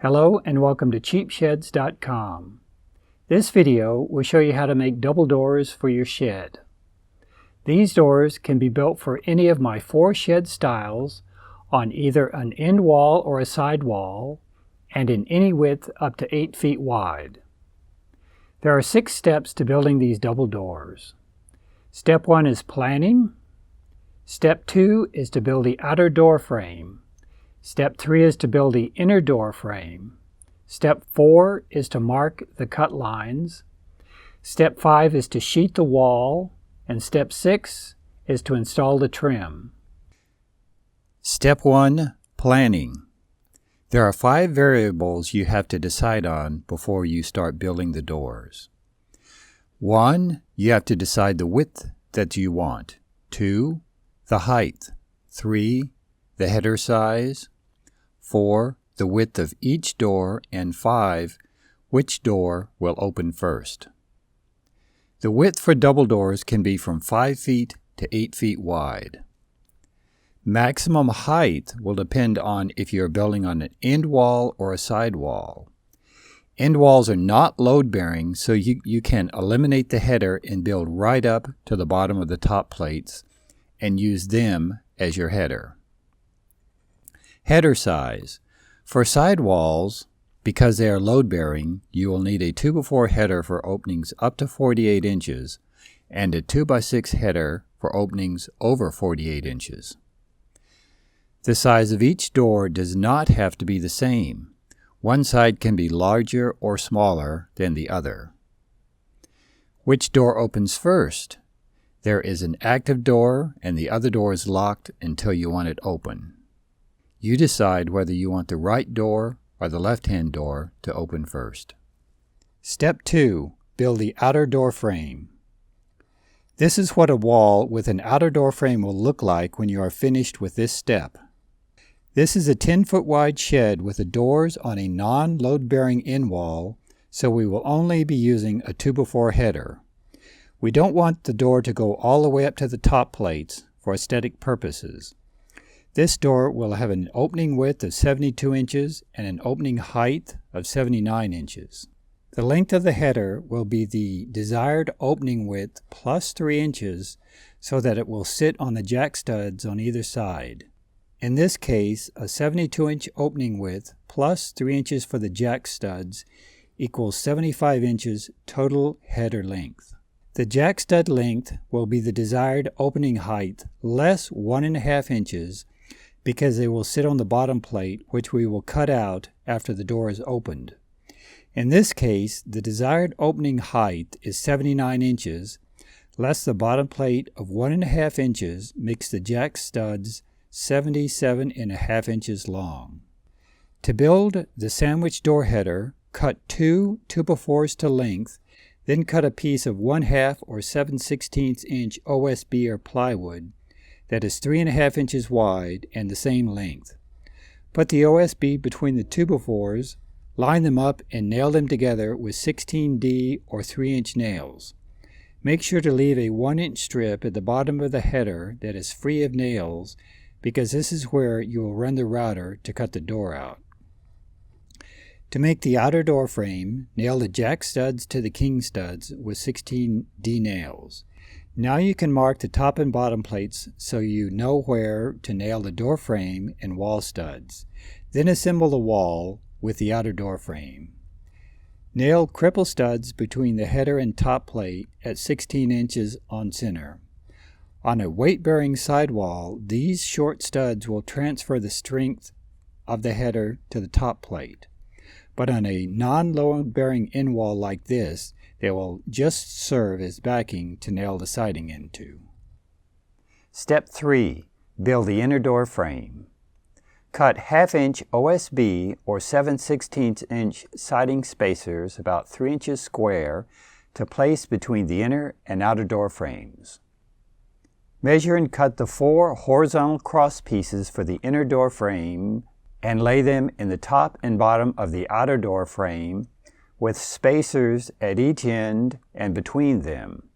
Hello and welcome to cheapsheds.com. This video will show you how to make double doors for your shed. These doors can be built for any of my 4 shed styles on either an end wall or a side wall and in any width up to 8 feet wide. There are 6 steps to building these double doors. Step 1 is planning. Step 2 is to build the outer door frame. Step 3 is to build the inner door frame. Step 4 is to mark the cut lines. Step 5 is to sheet the wall. And step 6 is to install the trim. Step 1. Planning. There are 5 variables you have to decide on before you start building the doors. 1. You have to decide the width that you want. 2. The height. 3. The header size. 4. The width of each door. And 5. Which door will open first. The width for double doors can be from 5 feet to 8 feet wide. Maximum height will depend on if you're building on an end wall or a side wall. End walls are not load-bearing, so you can eliminate the header and build right up to the bottom of the top plates and use them as your header. Header size. For side walls, because they are load-bearing, you will need a 2x4 header for openings up to 48 inches and a 2x6 header for openings over 48 inches. The size of each door does not have to be the same. One side can be larger or smaller than the other. Which door opens first? There is an active door and the other door is locked until you want it open. You decide whether you want the right door or the left-hand door to open first. Step 2. Build the outer door frame. This is what a wall with an outer door frame will look like when you are finished with this step. This is a 10-foot wide shed with the doors on a non-load-bearing end wall, so we will only be using a 2x4 header. We don't want the door to go all the way up to the top plates for aesthetic purposes. This door will have an opening width of 72 inches and an opening height of 79 inches. The length of the header will be the desired opening width plus 3 inches so that it will sit on the jack studs on either side. In this case, a 72-inch opening width plus 3 inches for the jack studs equals 75 inches total header length. The jack stud length will be the desired opening height less 1.5 inches because they will sit on the bottom plate, which we will cut out after the door is opened. In this case, the desired opening height is 79 inches, less the bottom plate of 1.5 inches makes the jack studs 77.5 inches long. To build the sandwich door header, cut 2 2x4s to length, then cut a piece of 1/2 or 7/16 inch OSB or plywood that is 3.5 inches wide and the same length. Put the OSB between the 2x4s, line them up and nail them together with 16D or 3-inch nails. Make sure to leave a 1-inch strip at the bottom of the header that is free of nails because this is where you will run the router to cut the door out. To make the outer door frame, nail the jack studs to the king studs with 16D nails. Now you can mark the top and bottom plates so you know where to nail the door frame and wall studs. Then assemble the wall with the outer door frame. Nail cripple studs between the header and top plate at 16 inches on center. On a weight-bearing sidewall, these short studs will transfer the strength of the header to the top plate. But on a non-load-bearing end wall like this, they will just serve as backing to nail the siding into. Step 3. Build the inner door frame. Cut 1/2 inch OSB or 7/16 inch siding spacers about 3 inches square to place between the inner and outer door frames. Measure and cut the 4 horizontal cross pieces for the inner door frame and lay them in the top and bottom of the outer door frame with spacers at each end and between them.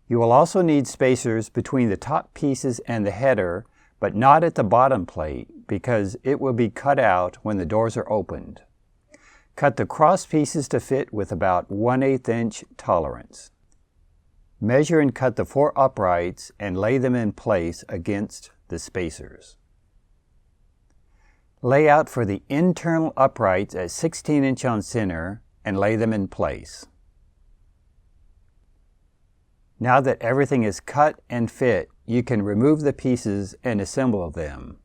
You will also need spacers between the top pieces and the header, but not at the bottom plate because it will be cut out when the doors are opened. Cut the cross pieces to fit with about 1/8 inch tolerance. Measure and cut the 4 uprights and lay them in place against the spacers. Lay out for the internal uprights at 16 inch on center and lay them in place. Now that everything is cut and fit, you can remove the pieces and assemble them.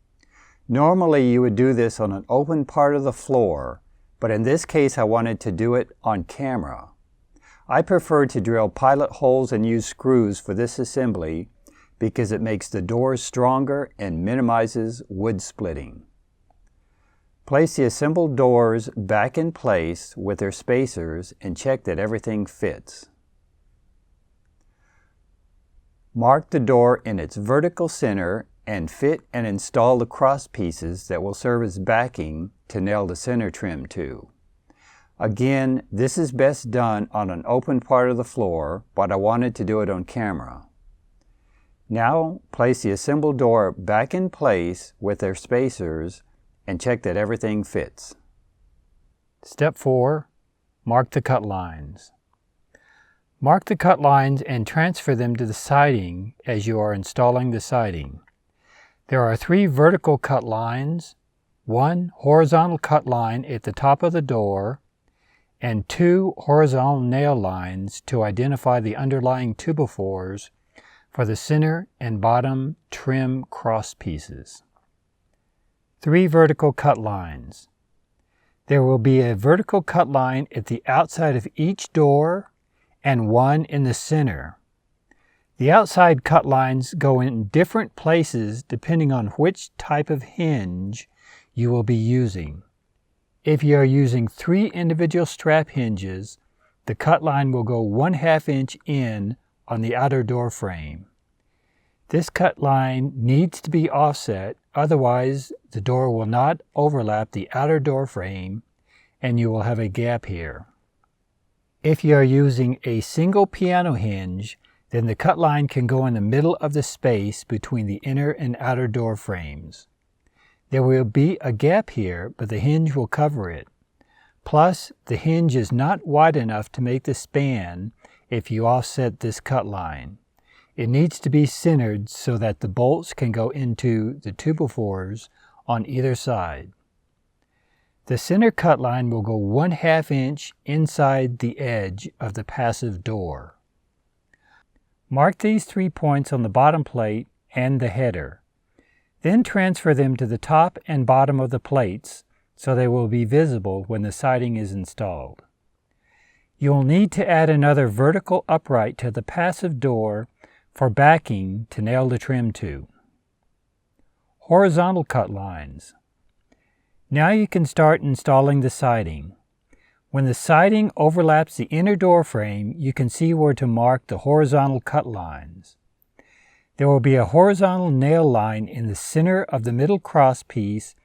Normally you would do this on an open part of the floor, but in this case I wanted to do it on camera. I prefer to drill pilot holes and use screws for this assembly because it makes the doors stronger and minimizes wood splitting. Place the assembled doors back in place with their spacers and check that everything fits. Mark the door in its vertical center and fit and install the cross pieces that will serve as backing to nail the center trim to. Again, this is best done on an open part of the floor, but I wanted to do it on camera. Now, place the assembled door back in place with their spacers and check that everything fits. Step 4. Mark the cut lines. Mark the cut lines and transfer them to the siding as you are installing the siding. There are 3 vertical cut lines, 1 horizontal cut line at the top of the door, and 2 horizontal nail lines to identify the underlying 2x4s for the center and bottom trim cross pieces. 3 vertical cut lines. There will be a vertical cut line at the outside of each door and 1 in the center. The outside cut lines go in different places depending on which type of hinge you will be using. If you are using 3 individual strap hinges, the cut line will go 1/2 inch in on the outer door frame. This cut line needs to be offset, otherwise the door will not overlap the outer door frame and you will have a gap here. If you are using a single piano hinge, then the cut line can go in the middle of the space between the inner and outer door frames. There will be a gap here, but the hinge will cover it. Plus, the hinge is not wide enough to make the span if you offset this cut line. It needs to be centered so that the bolts can go into the 2x4s on either side. The center cut line will go 1/2 inch inside the edge of the passive door. Mark these 3 points on the bottom plate and the header. Then transfer them to the top and bottom of the plates so they will be visible when the siding is installed. You will need to add another vertical upright to the passive door for backing to nail the trim to. Horizontal cut lines. Now you can start installing the siding. When the siding overlaps the inner door frame, you can see where to mark the horizontal cut lines. There will be a horizontal nail line in the center of the middle cross piece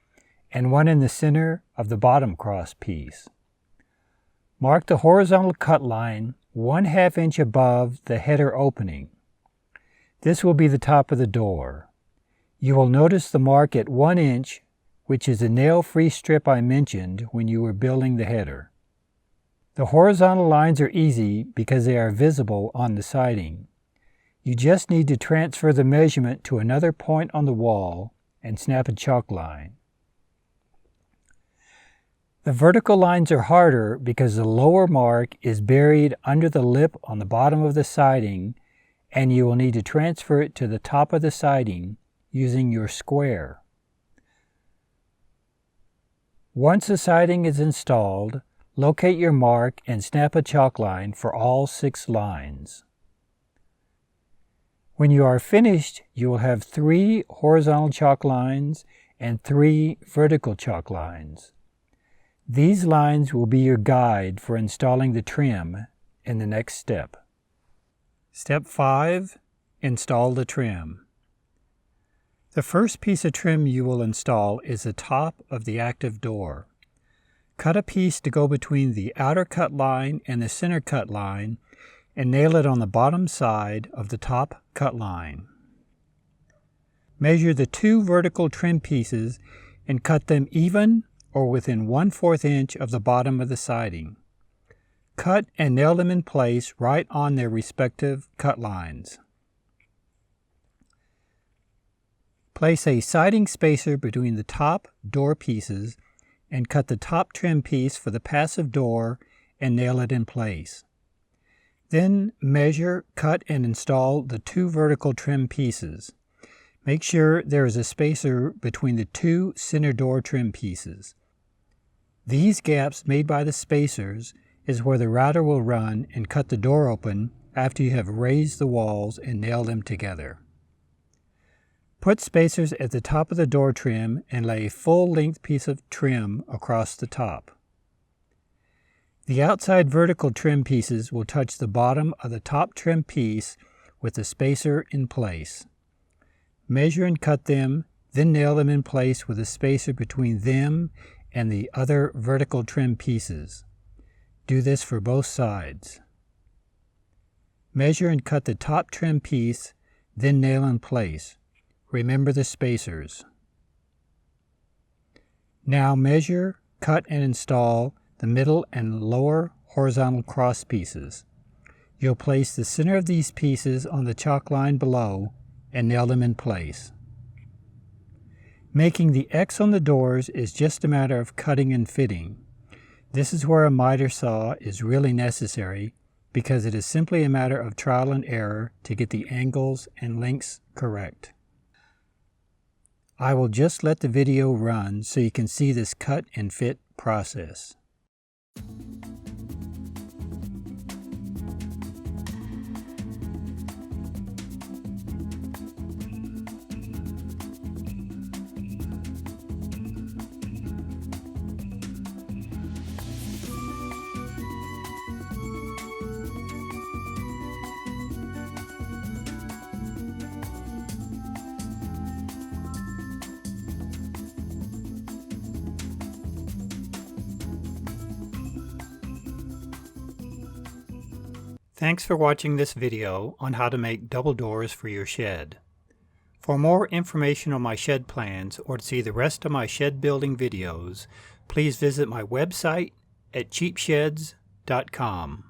and one in the center of the bottom cross piece. Mark the horizontal cut line 1/2 inch above the header opening. This will be the top of the door. You will notice the mark at 1 inch, which is a nail-free strip I mentioned when you were building the header. The horizontal lines are easy because they are visible on the siding. You just need to transfer the measurement to another point on the wall and snap a chalk line. The vertical lines are harder because the lower mark is buried under the lip on the bottom of the siding, and you will need to transfer it to the top of the siding using your square. Once the siding is installed, locate your mark and snap a chalk line for all 6 lines. When you are finished, you will have 3 horizontal chalk lines and 3 vertical chalk lines. These lines will be your guide for installing the trim in the next step. Step 5. Install the trim. The first piece of trim you will install is the top of the active door. Cut a piece to go between the outer cut line and the center cut line and nail it on the bottom side of the top cut line. Measure the 2 vertical trim pieces and cut them even or within 1/4 inch of the bottom of the siding. Cut and nail them in place right on their respective cut lines. Place a siding spacer between the top door pieces and cut the top trim piece for the passive door and nail it in place. Then measure, cut, and install the 2 vertical trim pieces. Make sure there is a spacer between the 2 center door trim pieces. These gaps made by the spacers is where the router will run and cut the door open after you have raised the walls and nailed them together. Put spacers at the top of the door trim and lay a full-length piece of trim across the top. The outside vertical trim pieces will touch the bottom of the top trim piece with the spacer in place. Measure and cut them, then nail them in place with a spacer between them and the other vertical trim pieces. Do this for both sides. Measure and cut the top trim piece, then nail in place. Remember the spacers. Now measure, cut, and install the middle and lower horizontal cross pieces. You'll place the center of these pieces on the chalk line below and nail them in place. Making the X on the doors is just a matter of cutting and fitting. This is where a miter saw is really necessary because it is simply a matter of trial and error to get the angles and lengths correct. I will just let the video run so you can see this cut and fit process. Thanks for watching this video on how to make double doors for your shed. For more information on my shed plans or to see the rest of my shed building videos, please visit my website at cheapsheds.com.